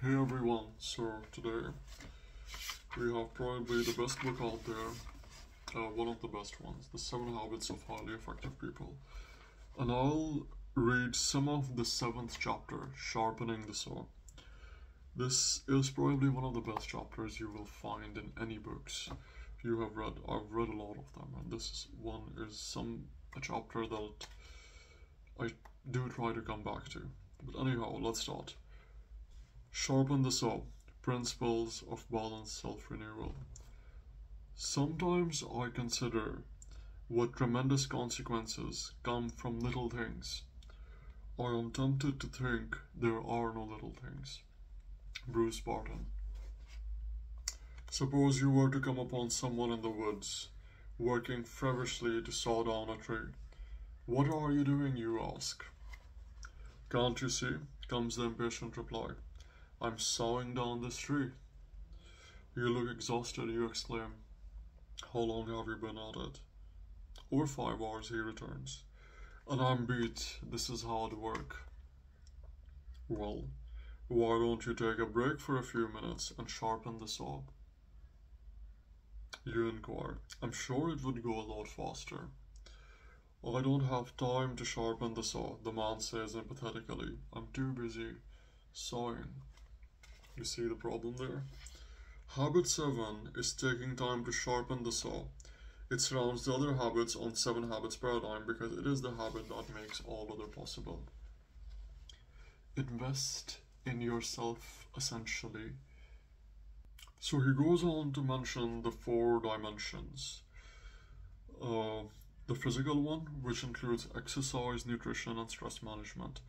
Hey everyone, so today we have probably the best book out there, one of the best ones, The 7 Habits of Highly Effective People. And I'll read some of the 7th chapter, Sharpening the Saw. This is probably one of the best chapters you will find in any books you have read. I've read a lot of them, and this one is a chapter that I do try to come back to. But anyhow, let's start. Sharpen the Saw, Principles of Balanced Self-Renewal. Sometimes I consider what tremendous consequences come from little things. I am tempted to think there are no little things. Bruce Barton. Suppose you were to come upon someone in the woods, working feverishly to saw down a tree. What are you doing, you ask? Can't you see? Comes the impatient reply. I'm sawing down this tree. You look exhausted, you exclaim. How long have you been at it? Over 5 hours, he returns. And I'm beat. This is hard work. Well, why don't you take a break for a few minutes and sharpen the saw? You inquire. I'm sure it would go a lot faster. I don't have time to sharpen the saw, the man says empathetically. I'm too busy sawing. You see the problem there? Habit 7 is taking time to sharpen the saw. It surrounds the other habits on 7 habits paradigm because it is the habit that makes all other possible. Invest in yourself, essentially. So he goes on to mention the 4 dimensions. The physical one, which includes exercise, nutrition, and stress management.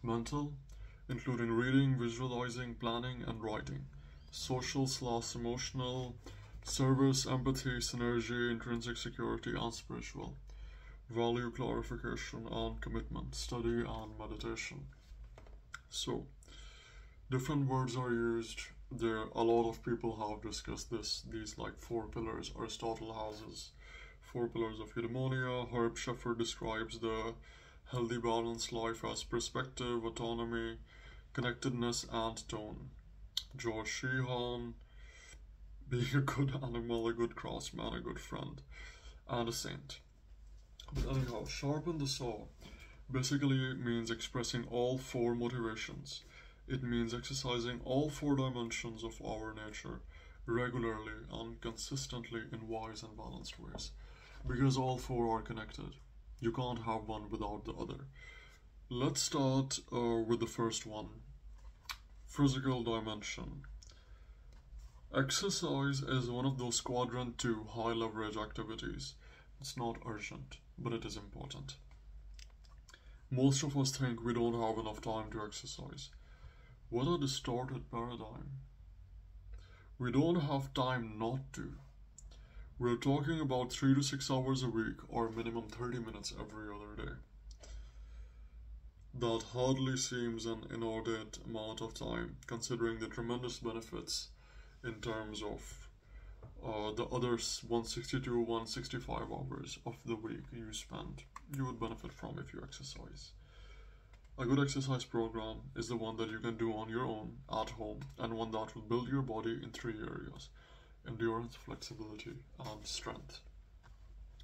Mental, including reading, visualizing, planning, and writing. Social/emotional, service, empathy, synergy, intrinsic security, and spiritual. Value clarification and commitment, study and meditation. So, different words are used there. A lot of people have discussed these like 4 pillars. Aristotle has 4 pillars of eudaimonia. Herb Scheffer describes the healthy balanced life as perspective, autonomy, connectedness, and tone. George Sheehan, being a good animal, a good craftsman, a good friend, and a saint. But anyhow, sharpen the saw basically means expressing all 4 motivations. It means exercising all 4 dimensions of our nature regularly and consistently in wise and balanced ways. Because all 4 are connected. You can't have one without the other. Let's start with the first one. Physical dimension. Exercise is one of those quadrant 2 high leverage activities. It's not urgent, but it is important. Most of us think we don't have enough time to exercise. What a distorted paradigm. We don't have time not to. We're talking about 3 to 6 hours a week or minimum 30 minutes every other day. That hardly seems an inordinate amount of time, considering the tremendous benefits in terms of the other 162, 165 hours of the week you would benefit from if you exercise. A good exercise program is the one that you can do on your own, at home, and one that will build your body in 3 areas: endurance, flexibility, and strength.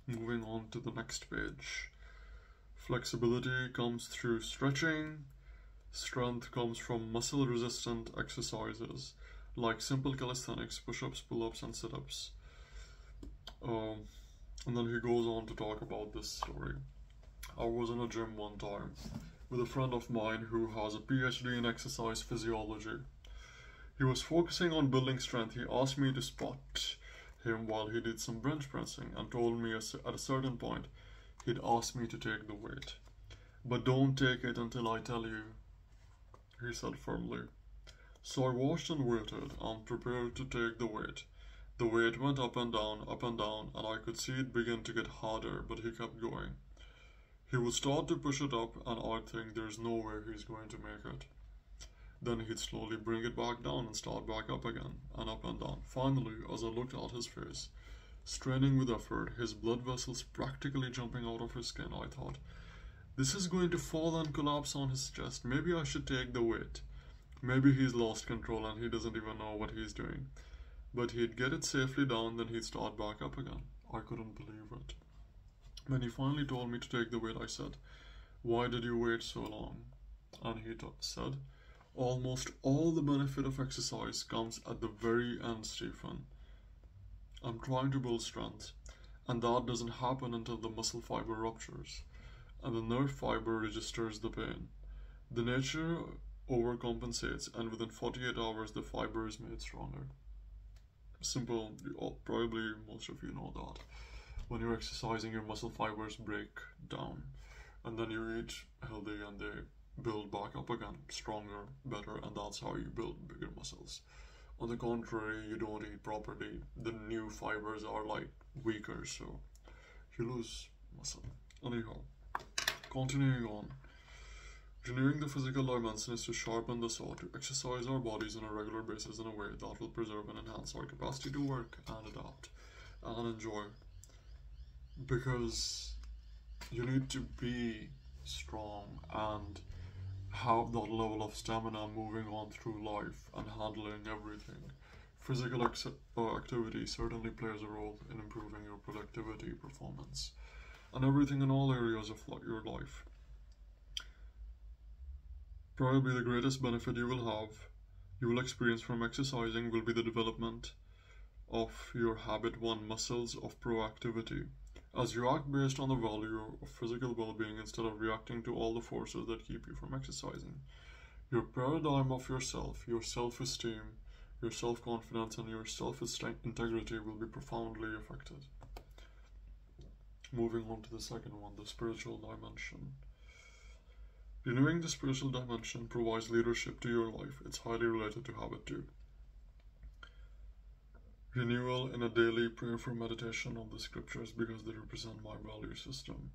Moving on to the next page. Flexibility comes through stretching. Strength comes from muscle-resistant exercises like simple calisthenics, push-ups, pull-ups, and sit-ups. And then he goes on to talk about this story. I was in a gym one time with a friend of mine who has a PhD in exercise physiology. He was focusing on building strength. He asked me to spot him while he did some bench pressing and told me at a certain point he'd ask me to take the weight. But don't take it until I tell you, he said firmly. So I watched and waited and prepared to take the weight. The weight went up and down, and I could see it begin to get harder, but he kept going. He would start to push it up, and I'd think there's no way he's going to make it. Then he'd slowly bring it back down and start back up again, and up and down. Finally, as I looked at his face, straining with effort, his blood vessels practically jumping out of his skin, I thought, this is going to fall and collapse on his chest. Maybe I should take the weight. Maybe he's lost control and he doesn't even know what he's doing. But he'd get it safely down, then he'd start back up again. I couldn't believe it. When he finally told me to take the weight, I said, "Why did you wait so long?" And he said, "Almost all the benefit of exercise comes at the very end, Stephen. I'm trying to build strength, and that doesn't happen until the muscle fiber ruptures, and the nerve fiber registers the pain. The nature overcompensates, and within 48 hours the fiber is made stronger." Simple, probably most of you know that. When you're exercising, your muscle fibers break down, and then you eat healthy and they build back up again, stronger, better, and that's how you build bigger muscles. On the contrary, you don't eat properly, the new fibers are like weaker, so you lose muscle. Anyhow, continuing on. Renewing the physical dimension is to sharpen the saw, to exercise our bodies on a regular basis in a way that will preserve and enhance our capacity to work and adapt and enjoy. Because you need to be strong and have that level of stamina moving on through life and handling everything. Physical activity certainly plays a role in improving your productivity, performance, and everything in all areas of your life. Probably the greatest benefit you will experience from exercising will be the development of your habit one muscles of proactivity, as you act based on the value of physical well-being instead of reacting to all the forces that keep you from exercising. Your paradigm of yourself, your self-esteem, your self-confidence, and your self-integrity will be profoundly affected. Moving on to the second one, the spiritual dimension. Renewing the spiritual dimension provides leadership to your life. It's highly related to habit too. Renewal in a daily prayerful meditation of the scriptures because they represent my value system.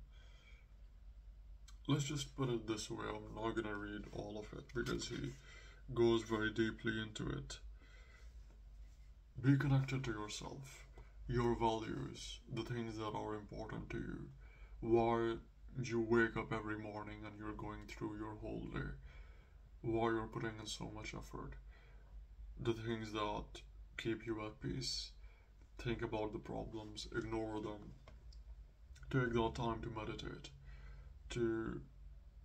Let's just put it this way, I'm not going to read all of it because he goes very deeply into it. Be connected to yourself, your values, the things that are important to you. Why you wake up every morning and you're going through your whole day, why you're putting in so much effort, the things that keep you at peace. Think about the problems, ignore them, take that time to meditate, to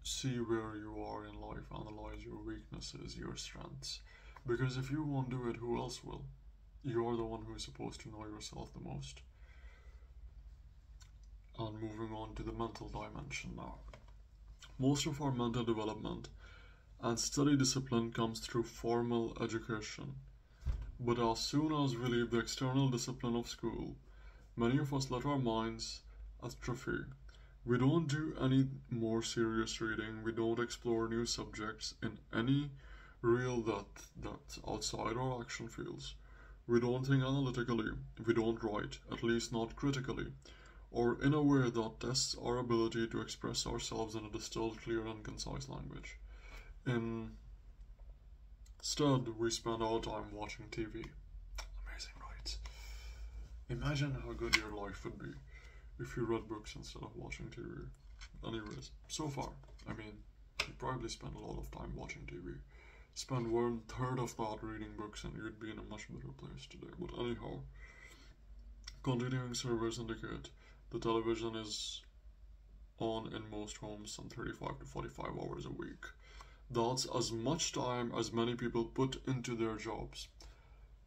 see where you are in life, analyze your weaknesses, your strengths, because if you won't do it, who else will? You're the one who is supposed to know yourself the most. And moving on to the mental dimension now. Most of our mental development and study discipline comes through formal education. But as soon as we leave the external discipline of school, many of us let our minds atrophy. We don't do any more serious reading, we don't explore new subjects in any real depth that's outside our action fields. We don't think analytically, we don't write, at least not critically, or in a way that tests our ability to express ourselves in a distilled, clear, and concise language. Instead, we spend our time watching TV. Amazing, right? Imagine how good your life would be if you read books instead of watching TV. Anyways, so far, you probably spend a lot of time watching TV. Spend 1/3 of that reading books and you'd be in a much better place today. But anyhow, continuing surveys indicate the television is on in most homes some 35 to 45 hours a week. That's as much time as many people put into their jobs.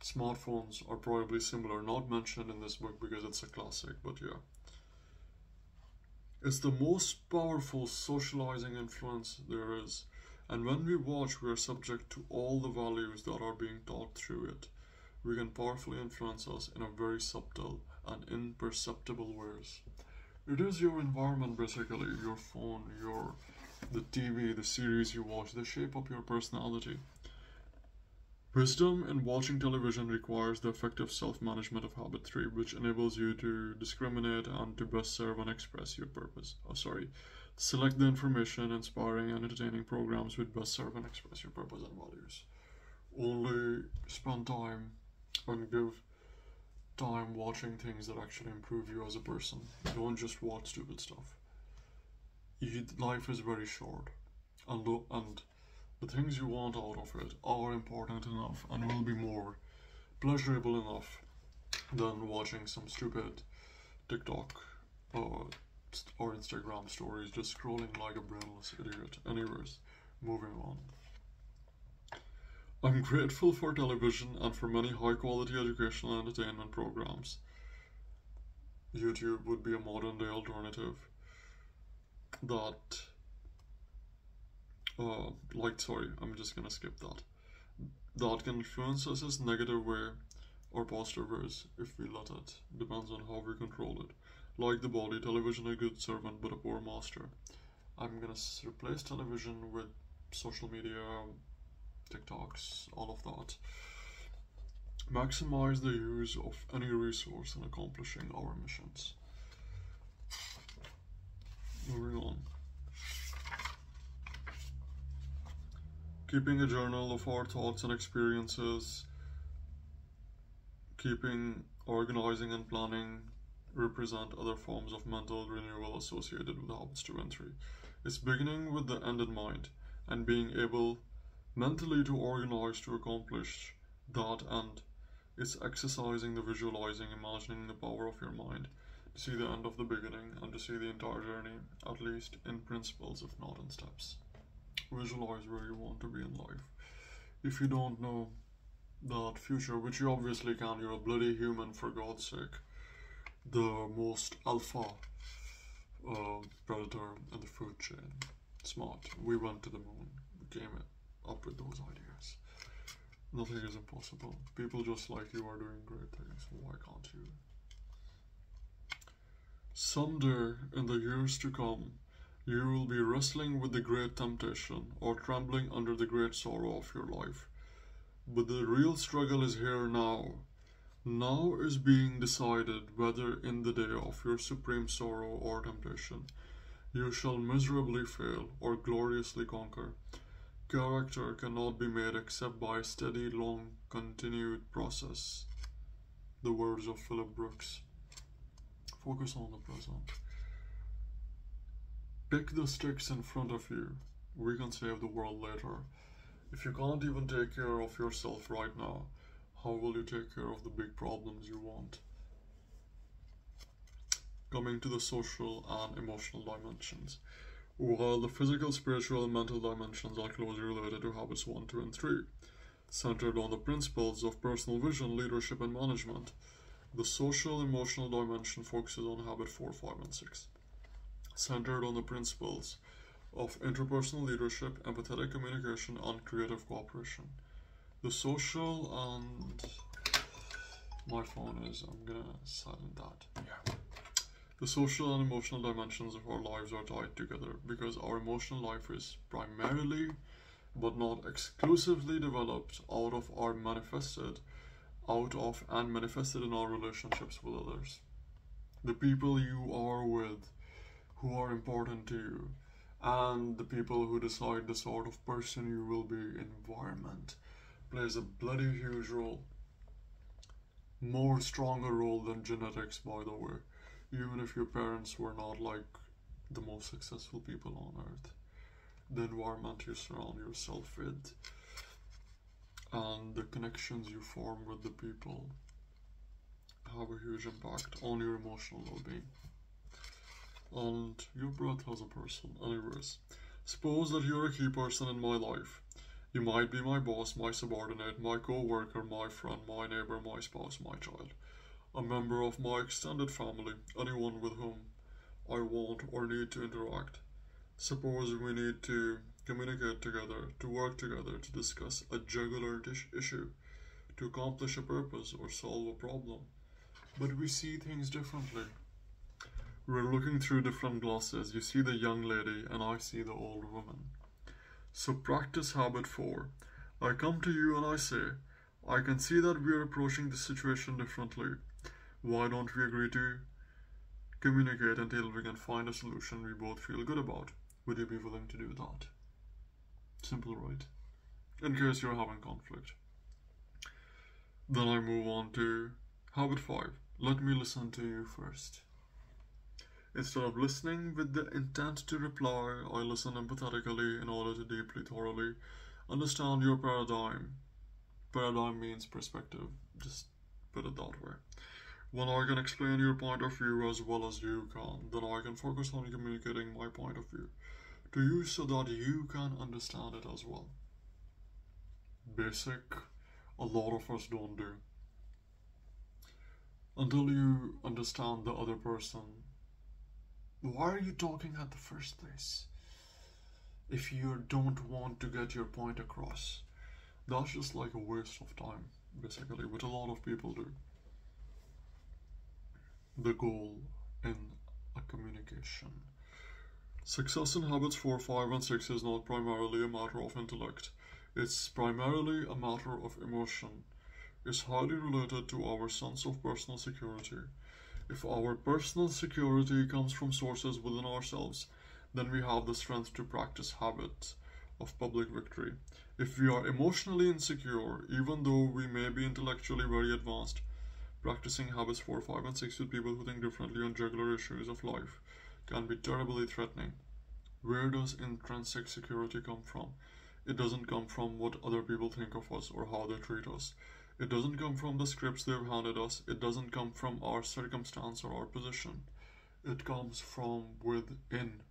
Smartphones are probably similar, not mentioned in this book because it's a classic, but yeah. It's the most powerful socializing influence there is, and when we watch, we are subject to all the values that are being taught through it. We can powerfully influence us in a very subtle and imperceptible ways. It is your environment basically, your phone, the TV, the series you watch, they shape up your personality. Wisdom in watching television requires the effective self-management of habit 3, which enables you to discriminate and to best serve and express your purpose. Select the information, inspiring and entertaining programs which best serve and express your purpose and values. Only spend time and give time watching things that actually improve you as a person. Don't just watch stupid stuff. Life is very short, and the things you want out of it are important enough and will be more pleasurable enough than watching some stupid TikTok or Instagram stories, just scrolling like a brainless idiot. Anyways, moving on. I'm grateful for television and for many high quality educational and entertainment programs. YouTube would be a modern day alternative that, I'm just gonna skip that. That can influence us as negative way or positive ways if we let it. Depends on how we control it. Like the body, television a good servant but a poor master. I'm gonna replace television with social media, TikToks, all of that. Maximize the use of any resource in accomplishing our missions. Moving on. Keeping a journal of our thoughts and experiences, organizing and planning represent other forms of mental renewal associated with habits 2 and 3. It's beginning with the end in mind and being able mentally to organize to accomplish that end. It's exercising the visualizing, imagining the power of your mind to see the end of the beginning and to see the entire journey, at least in principles, if not in steps. Visualize where you want to be in life. If you don't know that future, which you obviously can, you're a bloody human for God's sake. The most alpha predator in the food chain. Smart. We went to the moon. We came up with those ideas. Nothing is impossible. People just like you are doing great things. Why can't you? Someday in the years to come, you will be wrestling with the great temptation or trembling under the great sorrow of your life. But the real struggle is here now. Now is being decided whether in the day of your supreme sorrow or temptation, you shall miserably fail or gloriously conquer. Character cannot be made except by a steady, long, continued process. The words of Philip Brooks. Focus on the present. Pick the sticks in front of you. We can save the world later. If you can't even take care of yourself right now, how will you take care of the big problems you want? Coming to the social and emotional dimensions. While the physical, spiritual, and mental dimensions are closely related to habits 1, 2, and 3, centered on the principles of personal vision, leadership, and management, the social emotional dimension focuses on habit 4, 5, and 6, centered on the principles of interpersonal leadership, empathetic communication, and creative cooperation. The social and my phone is, I'm gonna silent that. Yeah. The social and emotional dimensions of our lives are tied together because our emotional life is primarily, but not exclusively, developed out of and manifested in our relationships with others. The people you are with, who are important to you, and the people who decide the sort of person you will be. Environment plays a bloody huge role. More stronger role than genetics, by the way. Even if your parents were not like the most successful people on earth, the environment you surround yourself with and the connections you form with the people have a huge impact on your emotional well-being. And your breath as a person. Anyways, suppose that you're a key person in my life. You might be my boss, my subordinate, my co-worker, my friend, my neighbor, my spouse, my child, a member of my extended family, anyone with whom I want or need to interact. Suppose we need to communicate together, to work together, to discuss a jugular issue, to accomplish a purpose or solve a problem. But we see things differently. We're looking through different glasses. You see the young lady and I see the old woman. So practice habit 4. I come to you and I say, I can see that we are approaching the situation differently. Why don't we agree to communicate until we can find a solution we both feel good about? Would you be willing to do that? Simple, right? In case you're having conflict. Then I move on to habit 5. Let me listen to you first. Instead of listening with the intent to reply, I listen empathetically in order to deeply, thoroughly, Understand your paradigm. Paradigm means perspective. Just put it that way. When I can explain your point of view as well as you can, then I can focus on communicating my point of view to you so that you can understand it as well. Basic, a lot of us don't do. Until you understand the other person, why are you talking at the first place? If you don't want to get your point across, that's just like a waste of time, basically, which a lot of people do. The goal in a communication. Success in habits 4, 5, and 6 is not primarily a matter of intellect. It's primarily a matter of emotion. It's highly related to our sense of personal security. If our personal security comes from sources within ourselves, then we have the strength to practice habits of public victory. If we are emotionally insecure, even though we may be intellectually very advanced, practicing habits 4, 5, and 6 with people who think differently on jugular issues of life can be terribly threatening. Where does intrinsic security come from? It doesn't come from what other people think of us or how they treat us. It doesn't come from the scripts they've handed us. It doesn't come from our circumstance or our position. It comes from within.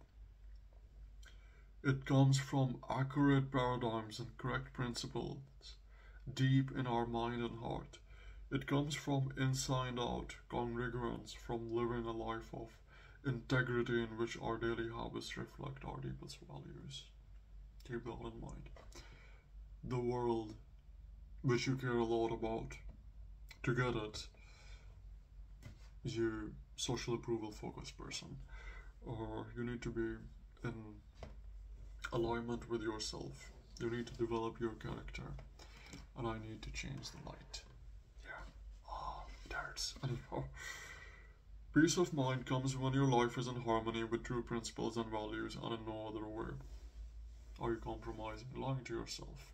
It comes from accurate paradigms and correct principles deep in our mind and heart. It comes from inside out, congruence, from living a life of integrity in which our daily habits reflect our deepest values. Keep that in mind. The world, which you care a lot about, to get it, you social approval focused person, or you need to be in alignment with yourself. You need to develop your character, and I need to change the light. Anyhow, peace of mind comes when your life is in harmony with true principles and values and in no other way. Are you compromising, lying to yourself?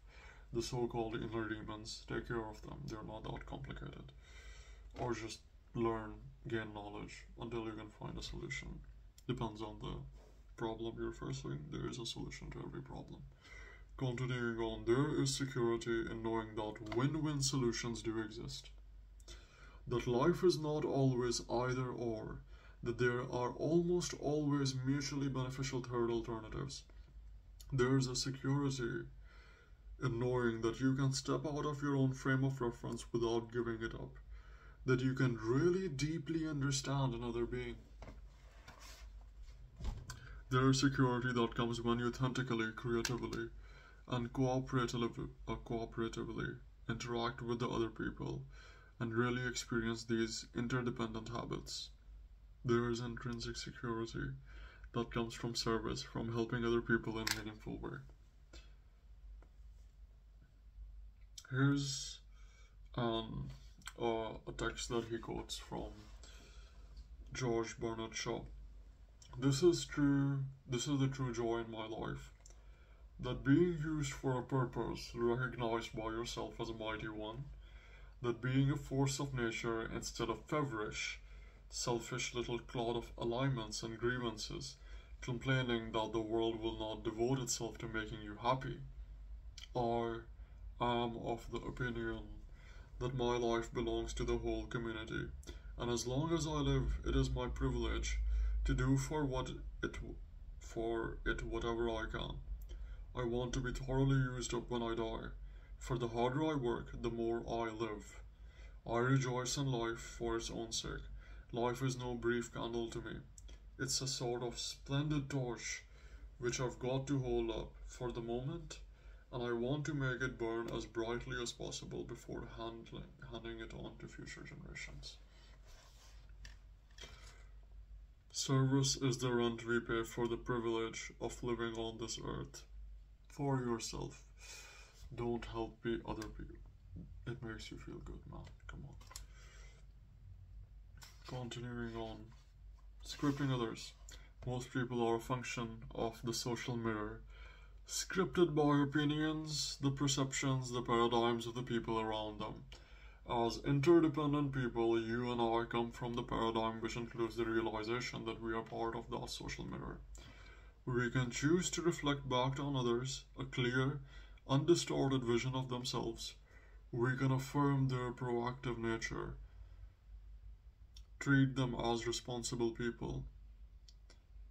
The so-called inner demons, take care of them. They're not that complicated. Or just learn, gain knowledge until you can find a solution. Depends on the problem you're facing. There is a solution to every problem. Continuing on, there is security in knowing that win-win solutions do exist. That life is not always either or, that there are almost always mutually beneficial third alternatives. There is a security in knowing that you can step out of your own frame of reference without giving it up, that you can really deeply understand another being. There is security that comes when you authentically, creatively, and cooperatively interact with the other people and really experience these interdependent habits. There is intrinsic security that comes from service, from helping other people in a meaningful way. Here's a text that he quotes from George Bernard Shaw. This is the true joy in my life, that being used for a purpose recognized by yourself as a mighty one, that being a force of nature instead of feverish, selfish little clod of alignments and grievances, complaining that the world will not devote itself to making you happy. I am of the opinion that my life belongs to the whole community, and as long as I live, it is my privilege to do for it whatever I can. I want to be thoroughly used up when I die, for the harder I work, the more I live. I rejoice in life for its own sake. Life is no brief candle to me. It's a sort of splendid torch which I've got to hold up for the moment, and I want to make it burn as brightly as possible before handing it on to future generations. Service is the rent we pay for the privilege of living on this earth. For yourself. Don't help other people. It makes you feel good, man. Come on. Continuing on. Scripting others. Most people are a function of the social mirror, scripted by opinions, the perceptions, the paradigms of the people around them. As interdependent people, you and I come from the paradigm which includes the realization that we are part of that social mirror. We can choose to reflect back on others a clear undistorted vision of themselves. We can affirm their proactive nature, treat them as responsible people.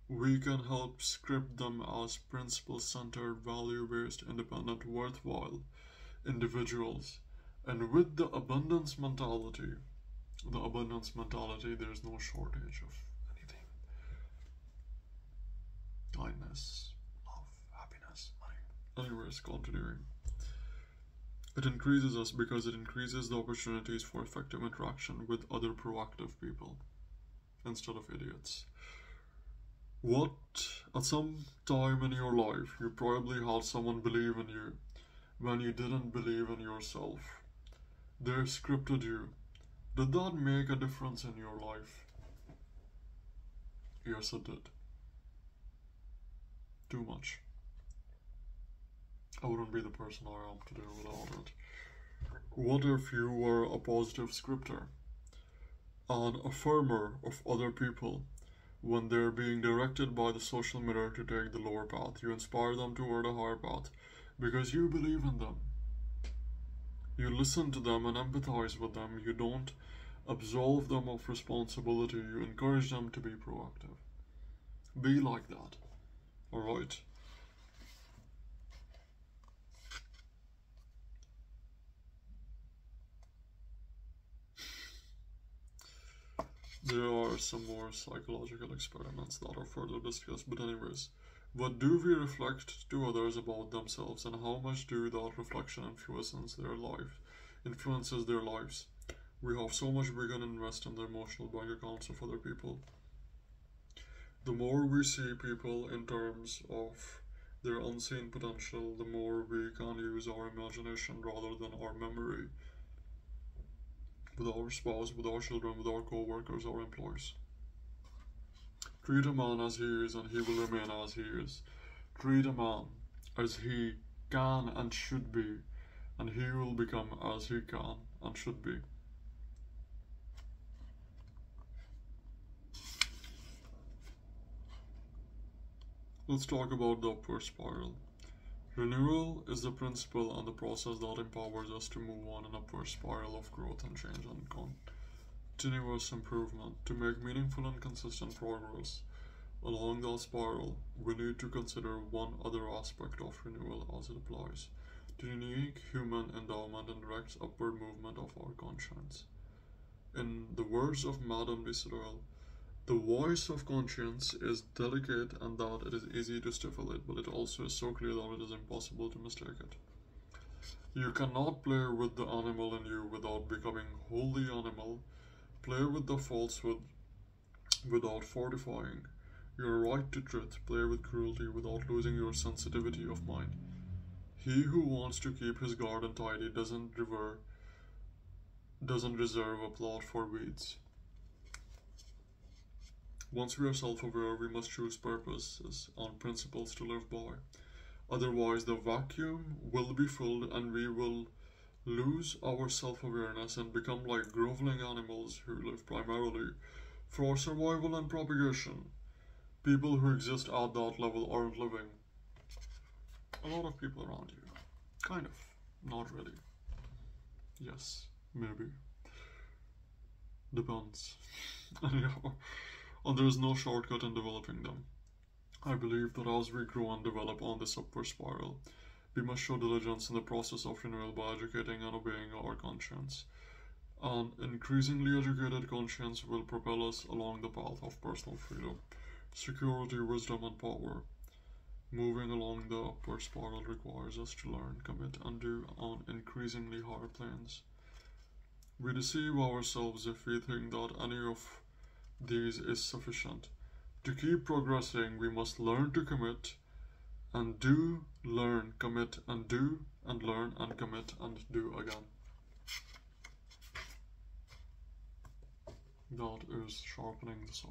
We can help script them as principle-centered, value-based, independent, worthwhile individuals. And with the abundance mentality, there's no shortage of anything. Kindness, love, happiness, money. Anyways, continuing. It increases us because it increases the opportunities for effective interaction with other proactive people instead of idiots. What, at some time in your life, you probably had someone believe in you when you didn't believe in yourself. They scripted you. Did that make a difference in your life? Yes, it did. Too much. I wouldn't be the person I am today without it. What if you were a positive scripter, an affirmer of other people when they're being directed by the social mirror to take the lower path? You inspire them toward a higher path because you believe in them. You listen to them and empathize with them. You don't absolve them of responsibility. You encourage them to be proactive. Be like that. Alright? There are some more psychological experiments that are further discussed, but anyways, what do we reflect to others about themselves, and how much do that reflection influences their lives? We have so much we can invest in the emotional bank accounts of other people. The more we see people in terms of their unseen potential, the more we can use our imagination rather than our memory. With our spouse, with our children, with our co-workers, our employees. Treat a man as he is and he will remain as he is. Treat a man as he can and should be, and he will become as he can and should be. Let's talk about the upward spiral. Renewal is the principle and the process that empowers us to move on an upward spiral of growth and change and continuous improvement. To make meaningful and consistent progress along that spiral, we need to consider one other aspect of renewal as it applies to the unique human endowment and direct upward movement of our conscience. In the words of Madame de Staël, the voice of conscience is delicate and that it is easy to stifle it, but it also is so clear that it is impossible to mistake it. You cannot play with the animal in you without becoming wholly animal. Play with the falsehood without fortifying your right to truth. Play with cruelty without losing your sensitivity of mind. He who wants to keep his garden tidy doesn't reserve a plot for weeds. Once we are self-aware, we must choose purposes and principles to live by. Otherwise, the vacuum will be filled and we will lose our self-awareness and become like groveling animals who live primarily for survival and propagation. People who exist at that level aren't living. A lot of people around you. Kind of. Not really. Yes. Maybe. Depends. Anyhow. And there is no shortcut in developing them. I believe that as we grow and develop on this upward spiral, we must show diligence in the process of renewal by educating and obeying our conscience. An increasingly educated conscience will propel us along the path of personal freedom, security, wisdom, and power. Moving along the upward spiral requires us to learn, commit, and do on increasingly higher planes. We deceive ourselves if we think that any of these is sufficient. To keep progressing, we must learn to commit and do, learn, commit and do, and learn and commit and do again. That is sharpening the saw.